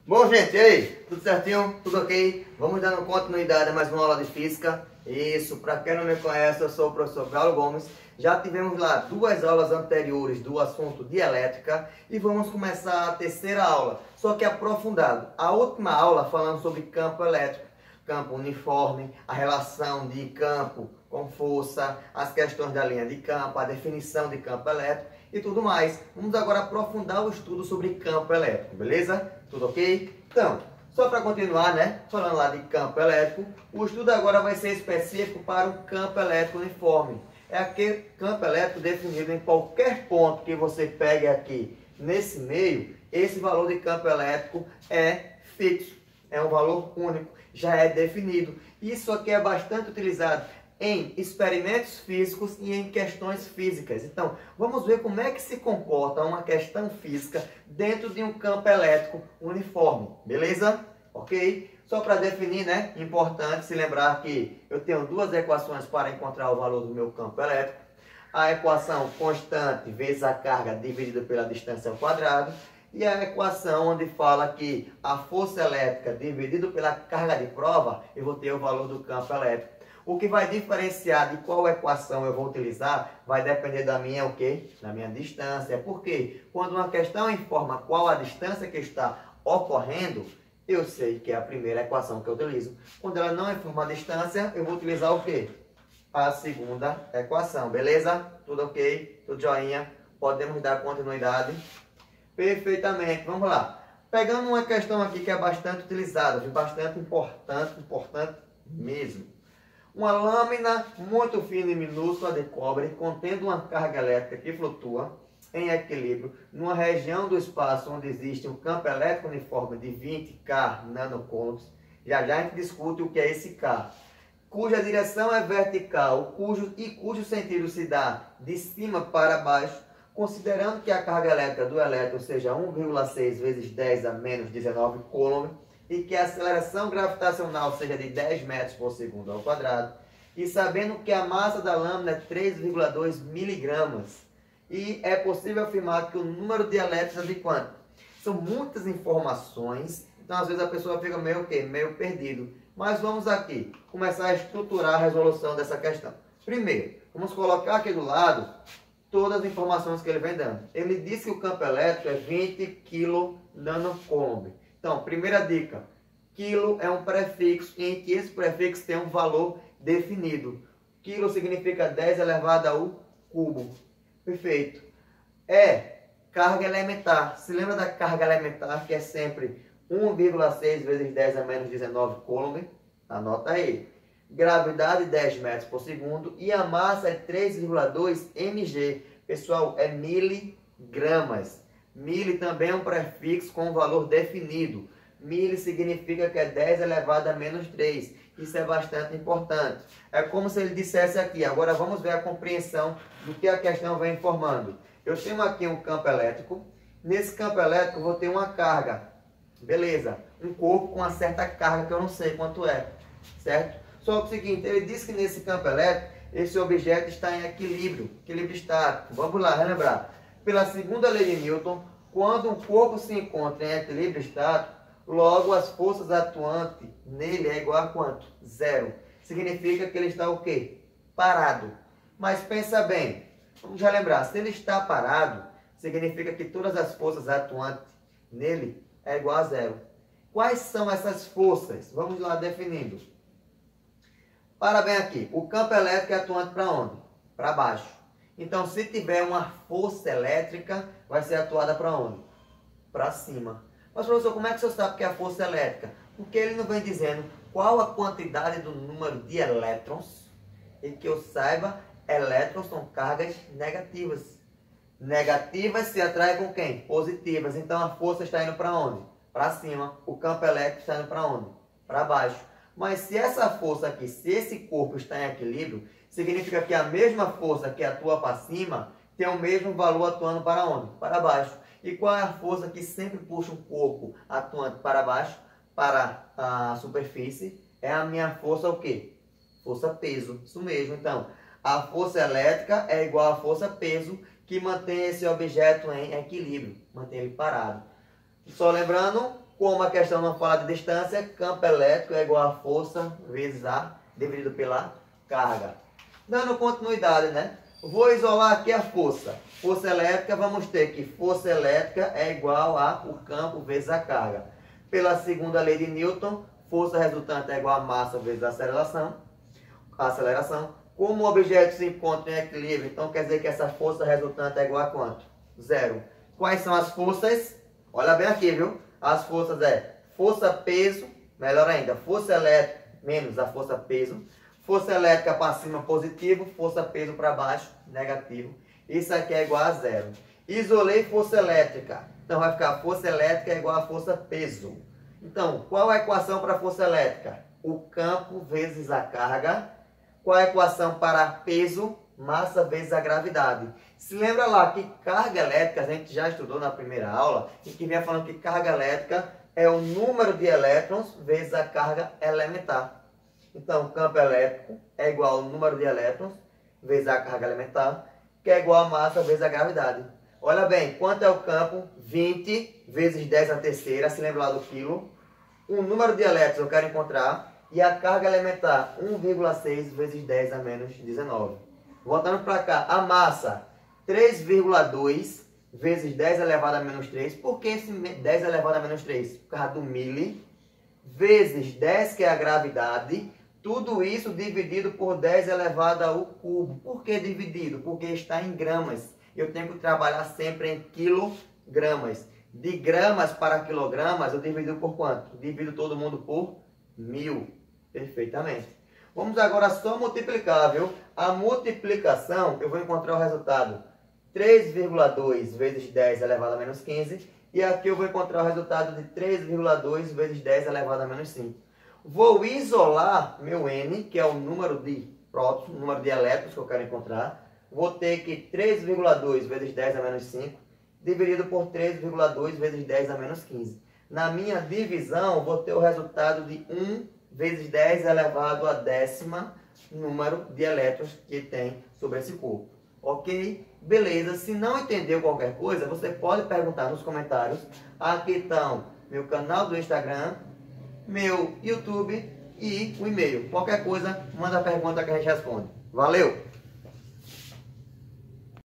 Bom, gente, e aí? Tudo certinho? Tudo ok? Vamos dando continuidade a mais uma aula de física. Isso, para quem não me conhece, eu sou o professor Galo Gomes. Já tivemos lá duas aulas anteriores do assunto de elétrica e vamos começar a terceira aula, só que aprofundado. A última aula falando sobre campo elétrico, campo uniforme, a relação de campo com força, as questões da linha de campo, a definição de campo elétrico e tudo mais. Vamos agora aprofundar o estudo sobre campo elétrico, beleza? Tudo ok? Então, só para continuar, né? Falando lá de campo elétrico, o estudo agora vai ser específico para o campo elétrico uniforme. É aquele campo elétrico definido em qualquer ponto que você pegue aqui nesse meio, esse valor de campo elétrico é fixo, é um valor único, já é definido. Isso aqui é bastante utilizado em experimentos físicos e em questões físicas. Então, vamos ver como é que se comporta uma questão física dentro de um campo elétrico uniforme, beleza? Ok? Só para definir, né? Importante se lembrar que eu tenho duas equações para encontrar o valor do meu campo elétrico. A equação constante vezes a carga dividida pela distância ao quadrado. E a equação onde fala que a força elétrica dividido pela carga de prova, eu vou ter o valor do campo elétrico. O que vai diferenciar de qual equação eu vou utilizar vai depender da minha, o quê? Da minha distância. Porque quando uma questão informa qual a distância que está ocorrendo, eu sei que é a primeira equação que eu utilizo. Quando ela não informa a distância, eu vou utilizar o quê? A segunda equação, beleza? Tudo ok? Tudo joinha? Podemos dar continuidade? Perfeitamente, vamos lá. Pegando uma questão aqui que é bastante utilizada, bastante importante mesmo. Uma lâmina muito fina e minúscula de cobre contendo uma carga elétrica que flutua em equilíbrio numa região do espaço onde existe um campo elétrico uniforme de 20 K nanocoulombs. Já a gente discute o que é esse K. Cuja direção é vertical cujo sentido se dá de cima para baixo, considerando que a carga elétrica do elétron seja 1,6 vezes 10 a menos 19 coulomb, e que a aceleração gravitacional seja de 10 metros por segundo ao quadrado, e sabendo que a massa da lâmina é 3,2 miligramas, e é possível afirmar que o número de elétrons é de quanto? São muitas informações, então às vezes a pessoa fica meio perdido. Mas vamos aqui começar a estruturar a resolução dessa questão. Primeiro, vamos colocar aqui do lado todas as informações que ele vem dando. Ele disse que o campo elétrico é 20 kN. Então, primeira dica, quilo é um prefixo em que esse prefixo tem um valor definido. Quilo significa 10 elevado ao cubo. Perfeito. É carga elementar. Se lembra da carga elementar, que é sempre 1,6 vezes 10 a menos 19 coulomb? Anota aí. Gravidade 10 metros por segundo e a massa é 3,2 mg. Pessoal, é miligramas. Mili também é um prefixo com um valor definido. Mili significa que é 10 elevado a menos 3. Isso é bastante importante. É como se ele dissesse aqui. Agora vamos ver a compreensão do que a questão vem informando. Eu tenho aqui um campo elétrico. Nesse campo elétrico eu vou ter uma carga. Beleza. Um corpo com uma certa carga que eu não sei quanto é. Certo? Só que o seguinte, ele disse que nesse campo elétrico esse objeto está em equilíbrio estático. Vamos lá, relembrar. Pela segunda lei de Newton, quando um corpo se encontra em equilíbrio estático, logo as forças atuantes nele é igual a quanto? Zero. Significa que ele está o quê? Parado. Mas pensa bem, vamos já lembrar, se ele está parado, significa que todas as forças atuantes nele é igual a zero. Quais são essas forças? Vamos lá definindo. Para bem aqui, o campo elétrico é atuante para onde? Para baixo. Então, se tiver uma força elétrica, vai ser atuada para onde? Para cima. Mas, professor, como é que o senhor sabe que é a força elétrica? Porque ele não vem dizendo qual a quantidade do número de elétrons. E que eu saiba, elétrons são cargas negativas. Negativas se atraem com quem? Positivas. Então, a força está indo para onde? Para cima. O campo elétrico está indo para onde? Para baixo. Mas se essa força aqui, se esse corpo está em equilíbrio, significa que a mesma força que atua para cima tem o mesmo valor atuando para onde? Para baixo. E qual é a força que sempre puxa um corpo atuante para baixo, para a superfície? É a minha força o quê? Força peso. Isso mesmo. Então, a força elétrica é igual à força peso que mantém esse objeto em equilíbrio, mantém ele parado. Só lembrando, Como a questão não fala de distância, campo elétrico é igual a força vezes A, dividido pela carga. Dando continuidade, né? Vou isolar aqui a força. Força elétrica, vamos ter que força elétrica é igual a o campo vezes a carga. Pela segunda lei de Newton, força resultante é igual a massa vezes a aceleração. Como o objeto se encontra em equilíbrio, então quer dizer que essa força resultante é igual a quanto? Zero. Quais são as forças? Olha bem aqui, viu? As forças é força-peso, melhor ainda, força elétrica menos a força-peso. Força elétrica para cima positivo, força-peso para baixo negativo. Isso aqui é igual a zero. Isolei força elétrica. Então vai ficar força elétrica é igual a força-peso. Então, qual a equação para força elétrica? O campo vezes a carga. Qual a equação para peso? Massa vezes a gravidade. Se lembra lá que carga elétrica, a gente já estudou na primeira aula, e que vinha falando que carga elétrica é o número de elétrons vezes a carga elementar. Então, o campo elétrico é igual ao número de elétrons vezes a carga elementar, que é igual a massa vezes a gravidade. Olha bem, quanto é o campo? 20 vezes 10 a terceira, se lembra lá do quilo. O número de elétrons eu quero encontrar. E a carga elementar, 1,6 vezes 10 a menos 19. Voltando para cá, a massa, 3,2 vezes 10 elevado a menos 3. Por que esse 10 elevado a menos 3? Por causa do mili. Vezes 10, que é a gravidade. Tudo isso dividido por 10 elevado ao cubo. Por que dividido? Porque está em gramas. Eu tenho que trabalhar sempre em quilogramas. De gramas para quilogramas, eu divido por quanto? Divido todo mundo por 1000. Perfeitamente. Vamos agora só multiplicar, viu? A multiplicação, eu vou encontrar o resultado 3,2 vezes 10 elevado a menos 15. E aqui eu vou encontrar o resultado de 3,2 vezes 10 elevado a menos 5. Vou isolar meu N, que é o número de prótons, o número de elétrons que eu quero encontrar. Vou ter que 3,2 vezes 10 a menos 5, dividido por 3,2 vezes 10 a menos 15. Na minha divisão, vou ter o resultado de 1 vezes 10 elevado a décima número de elétrons que tem sobre esse corpo. Ok? Beleza. Se não entendeu qualquer coisa, você pode perguntar nos comentários. Aqui estão meu canal do Instagram, meu YouTube e o e-mail. Qualquer coisa, manda a pergunta que a gente responde. Valeu!